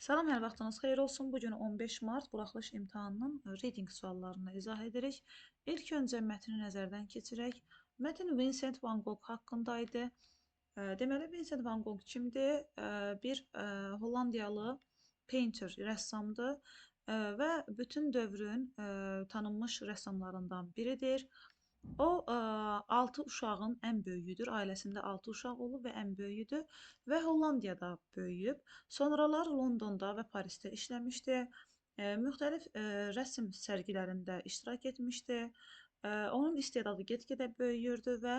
Salam, hər vaxtınız xeyir olsun. Bu gün 15 mart buraxılış imtahanının reading suallarını izah edirik. İlk öncə mətni nəzərdən keçirək. Mətn Vincent van Gogh haqqında idi. Deməli, Vincent van Gogh kimdir? Bir Hollandiyalı painter, rəssamdır və bütün dövrün tanınmış rəssamlarından biridir. O 6 uşağın ən böyüyüdür. Ailəsində 6 uşaq olub və ən böyüyüdür və Hollandiyada böyüyüb. Sonralar Londonda və Parisdə işləmişdi. Müxtəlif rəsm sərgilərində iştirak etmişdi. Onun istedadı get-gedə böyüyürdü və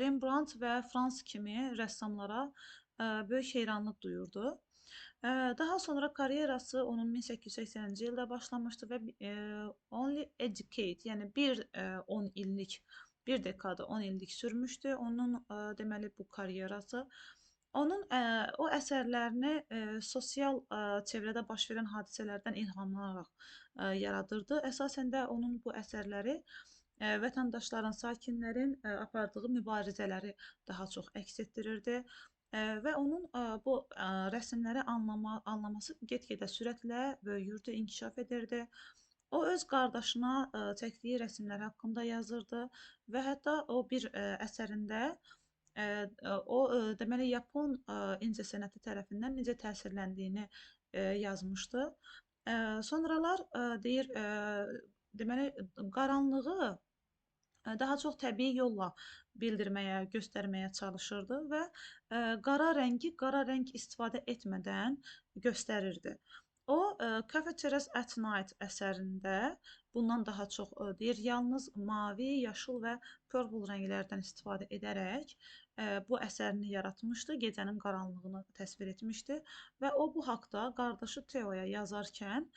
Rembrandt və Frans kimi rəssamlara böyük heyranlıq duyurdu. Daha sonra karyerası onun 1880-ci ildə başlamışdı və Only Educate, yəni 10 illik, bir dekada 10 illik sürmüşdü onun deməli bu karyerası. Onun o əsərlərini sosial çevrədə baş verən hadisələrdən ilhamlanaraq yaradırdı. Əsasən də onun bu əsərləri vətəndaşların, sakinlərin apardığı mübarizələri daha çox əks etdirirdi. Və onun bu rəsmləri anlaması get-gedə sürətlə böyüyürdü, inkişaf edirdi. O öz qardaşına çəkdiyi rəsmlər haqqında yazırdı və hətta o bir əsərində o deməli Yapon incəsənəti tərəfindən necə təsirləndiyini yazmışdı. Sonralar deyir, deməli qaranlığı daha çox təbii yolla bildirməyə, göstərməyə çalışırdı və qara rəng istifadə etmədən göstərirdi. O Cafe Terrace at Night əsərində bundan daha çox deyir, yalnız mavi, yaşıl və purple rənglərdən istifadə edərək bu əsərini yaratmışdı, gecənin qaranlığını təsvir etmişdi və o bu haqda qardaşı Teoya yazarkən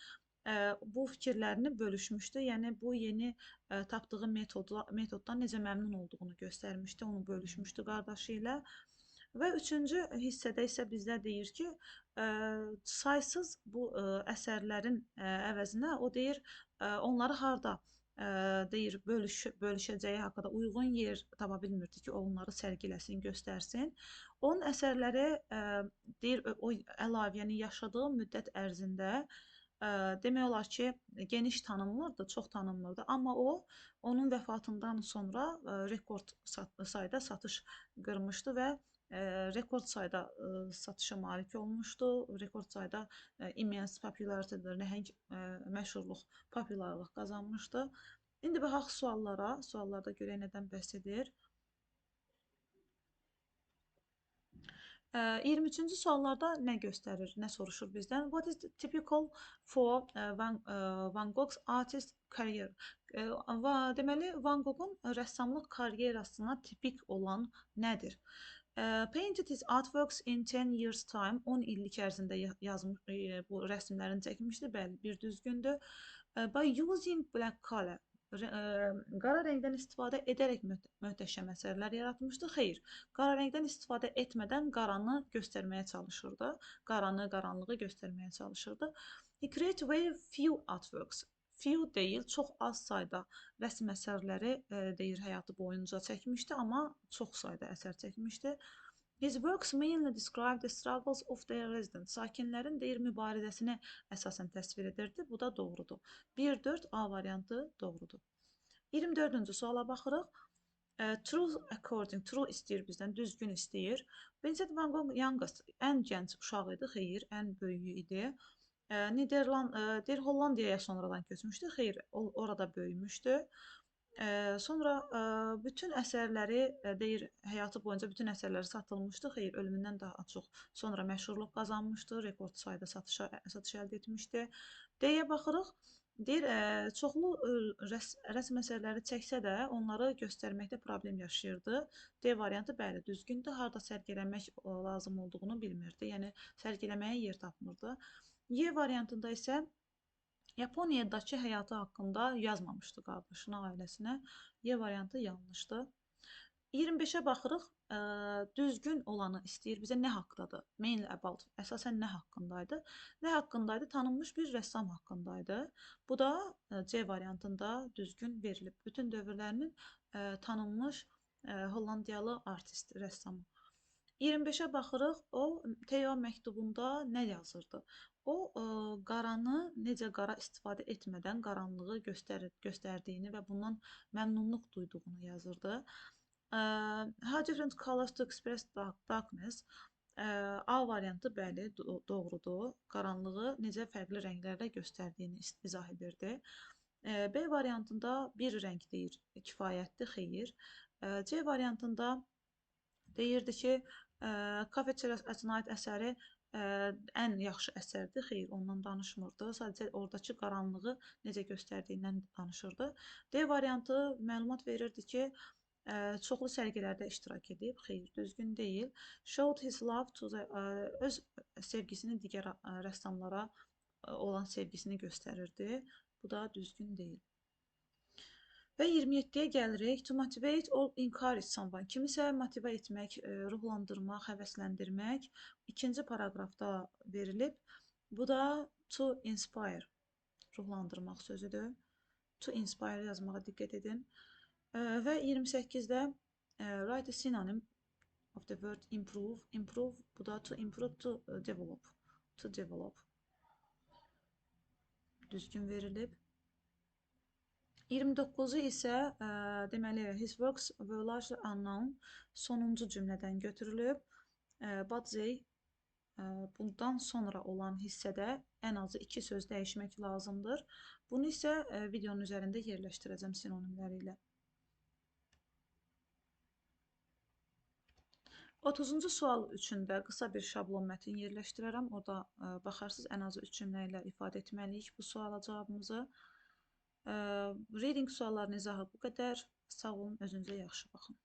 bu fikirlərini bölüşmüşdü. Yəni bu yeni tapdığı metoddan necə məmnun olduğunu göstərmişdi, onu bölüşmüşdü qardaşı ilə. Və üçüncü hissədə isə bizdə deyir ki, saysız bu əsərlərin əvəzinə o deyir, onları harda deyir bölüşəcəyi haqqında uyğun yer tapa bilmirdi ki, onları sərgiləsin, göstərsin. Onun əsərləri deyir o əlavə, yəni yaşadığı müddət ərzində demək olar ki, geniş tanınmırdı, çox tanınmırdı. Amma o, onun vəfatından sonra rekord sayda satış qırmışdı və rekord sayda satışa malik olmuşdu. Rekord sayda immense popularity-dir, nəhəng məşhurluq, popularlıq qazanmışdı. İndi baxaq suallara. Suallarda görək nədən bəhs edir. 23-cü suallarda nə göstərir, nə soruşur bizdən? What is typical for Van Gogh's artist career? Deməli, Van Goghun rəssamlıq karyerasına tipik olan nədir? Painted his artworks in 10 years time, 10 illik ərzində yazmış, bu rəsmlərini çəkmişdi, bəli, bir düzgündür. By using black color, qara rəngdən istifadə edərək möhtəşəm əsərlər yaratmışdı. Xeyr, qara rəngdən istifadə etmədən qaranı göstərməyə çalışırdı. Qaranlığı göstərməyə çalışırdı. He created very few artworks. Few deyil, çox az sayda rəsm əsərləri deyir həyatı boyunca çəkmişdi, amma çox sayda əsər çəkmişdi. His works mainly describe the struggles of their residents. Sakinlərin deyir mübarizəsini əsasən təsvir edirdi. Bu da doğrudur. 1-4 A variantı doğrudur. 24-cü suala baxırıq. True istəyir bizdən, düzgün istəyir. Vincent van Gogh youngest, ən gənc uşaq idi, xeyr, ən böyüyü idi. Deyir, Hollandiyaya sonradan köçmüşdü, xeyr, orada böyümüşdü. Sonra bütün əsərləri deyir, həyatı boyunca bütün əsərləri satılmışdı, xeyr, ölümündən daha çox sonra məşhurluq qazanmışdı, rekord sayda satış əldə etmişdi. D-yə baxırıq. Deyir, çoxlu rəsm əsərləri çəksə də onları göstərməkdə problem yaşayırdı. D variantı bəli, düzgündür. Harda sərgiləmək lazım olduğunu bilmirdi. Yəni sərgiləməyə yer tapmırdı. Y variantında isə Yaponiyadakı həyatı haqqında yazmamışdı qardaşına, ailəsinə. Y variantı yanlışdır. 25-ə baxırıq. Düzgün olanı istəyir bizə nə haqqdadır? Mainly about. Əsasən nə haqqındaydı? Nə haqqındaydı? Tanınmış bir rəssam haqqındaydı. Bu da C variantında düzgün verilib. Bütün dövrlərinin tanınmış Hollandiyalı artist, rəssamı. 25-ə baxırıq, o Teo məktubunda nə yazırdı? O qaranı necə qara istifadə etmədən qaranlığı göstərdiyini və bundan məmnunluq duyduğunu yazırdı. How different colors to express darkness. A variantı bəli, doğrudur. Qaranlığı necə fərqli rənglərlə göstərdiyini izah edirdi. B variantında bir rəng deyir, kifayətdir, xeyir. C variantında deyirdi ki, Cafe at Night əsəri ən yaxşı əsərdir, xeyr, ondan danışmırdı. Sadəcə oradakı qaranlığı necə göstərdiyindən danışırdı. D variantı məlumat verirdi ki, çoxlu sərgilərdə iştirak edib, xeyr, düzgün deyil. Showed his love to the, öz sevgisini digər rəssamlara olan sevgisini göstərirdi. Bu da düzgün deyil. Və 27-yə gəlirik. To motivate or encourage someone. Kimisə motivə etmək, ruhlandırmaq, həvəsləndirmək. İkinci paraqrafda verilib. Bu da to inspire, ruhlandırmaq sözüdür. To inspire yazmağa diqqət edin. Və 28-də write a synonym of the word improve. Improve, bu da to improve, to develop. To develop. Düzgün verilib. 29-u isə deməli his works were largely unknown sonuncu cümlədən götürülüb. But they bundan sonra olan hissədə ən azı 2 söz dəyişmək lazımdır. Bunu isə videonun üzərində yerləşdirəcəm sinonimləri ilə. 30-cu sual üçün də qısa bir şablon mətin yerləşdirərəm. Orada baxarsınız, ən azı 3 cümlə ilə ifadə etməliyik bu suala cavabımızı. Reading suallarının izahı bu qədər. Sağ olun, özünüzə yaxşı baxın.